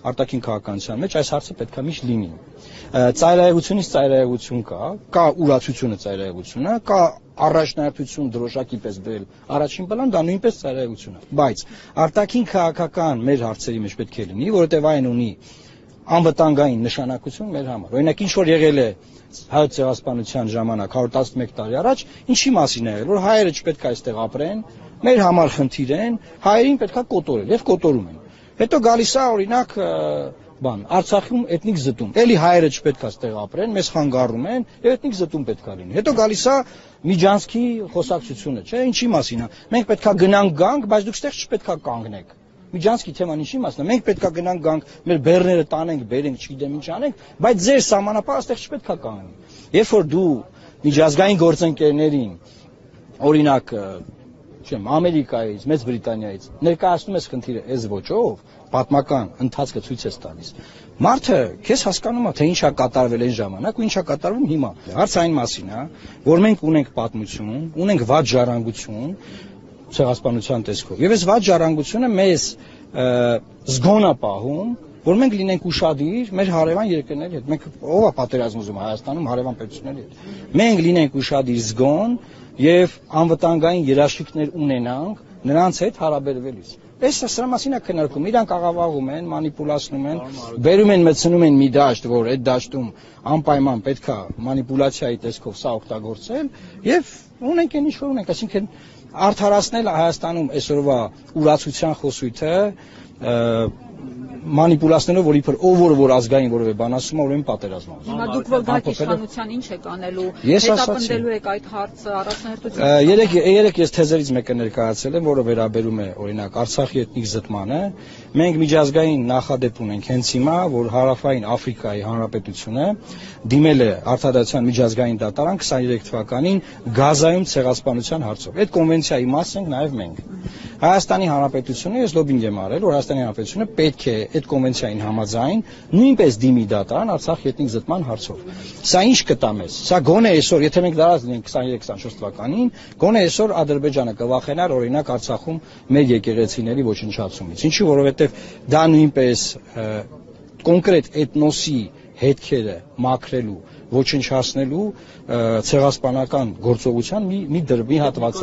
Արտաքին քաղաքականության մեջ այս հարցը պետք է միշտ լինի։ Ծայրահեղությունից ծայրահեղություն կա ուրացությունը ծայրահեղությունը, կա առաջնահերթություն դրոշակի պես դրել առաջին պլան, դա նույնպես ծայրահեղություն է։ Բայց արտաքին քաղաքական մեր հարցերի մեջ պետք է լինի, որովհետև այն ունի անվտանգային նշանակություն մեր համար։ Օրինակ ինչ որ եղել է հայոց ցեղասպանության ժամանակ 111 տարի առաջ, ինչի մասին է եղել, որ հայերը չպետք է այստեղ ապրեն, մեր համար խնդիր են, հայերին պետք է կոտորել եւ կոտորում են։ Հետո գալիս է օրինակ Արցախում էթնիկ զտում։ Էլի հայերը չպետք է այստեղ ապրեն, մեզ խանգարում են եւ էթնիկ զտում պետք է լինի։ Հետո գալիս է Միջանցքի խոսակցությունը, չէ՞, ինչի մասին է։ Մենք պետք է գնանք, բայց դուք այստեղ չպետք է կանգնեք։ Միջանցքի թեման ինչի մասն է։ Մենք պետք է գնանք, մեր բեռները տանենք, բերենք, չգիտեմ ինչ անենք, բայց ձեր սահմանապահը այստեղ չպետք է կանգնի։ Երբ որ դու միջազգային գործընկերներին, օրինակ, Ամերիկայից, Մեծ Բրիտանիայից ներկայացնում ես խնդիրը այս ոճով, պատմական ընթացքը ցույց է տալիս։ Մարդը քեզ հասկանում է, թե ինչ է կատարվել այն ժամանակ ու ինչ է կատարվում հիմա։ Հարցը այն մասին է, որ մենք ունենք պատմություն, ունենք վատ ժառանգություն ցեղասպանության տեսքով։ Եվ այս վատ ժառանգությունը մեզ զգոն է պահում, որ մենք լինենք ուշադիր մեր հարևան երկրների հետ։ Մենք ով է պատերազմ ուզում Հայաստանում հարևան պետությունների հետ։ Մենք լինենք ուշադիր զգոն եւ անվտանգային երաշխիքներ ունենանք նրանց հետ հարաբերվելիս։ Սրա մասին է քննարկում։ Իրանք աղավաղում են, մանիպուլացնում են, բերում են մտցնում են մի դաշտ, որ այդ դաշտում անպայման պետք է մանիպուլյացիայի տեսքով սա օգտագործել եւ ունենք այն ինչ որ ունենք, այսինքն արդարացնել Հայաստանում այսօրվա ուրացության խոսույթը մանիպուլացնելով, որ իբր ով որ ազգային որևէ բան ասում է, ուրեմն պատերազմ է։ Հիմա դուք վատ իշխանության ինչ եք անելու։ Հետապնդելու եք այդ հարցը առաջնահերթություն։ Երեք ես թեզերից մեկը ներկայացել եմ, որը վերաբերում է օրինակ Արցախի էթնիկ զտմանը։ Մենք միջազգային նախադեպ ունենք հենց հիմա, որ Հարավային Աֆրիկայի Հանրապետությունը դիմել է Արտադրության միջազգային դատարան 23 թվականին Գազայում ցեղասպանության հարցով։ Այդ կոնվենցիայի մաս ենք նաև մենք։ Հայաստանի Հանրապետությունը ես լոբինգ եմ արել, որ Հայաստանի Հանրապետությունը պետք է այդ կոնվենցիային համաձայն նույնպես դիմի դատարան Արցախի էթնիկ զտման հարցով։ Սա ինչ կտա մեզ։ Սա գոնե այսօր, եթե մենք դարած լինենք 23-24 թվականին, գոնե այսօր Ադրբեջանը կվախենար օրինակ Արցախում մեր եկեղեցիների ոչնչացումից։ Ինչու, որովհետև դա նույնպես կոնկրետ էթնոսի հետքերը մաքրելու, ոչնչացնելու ցեղասպանական գործողության մի հատված է։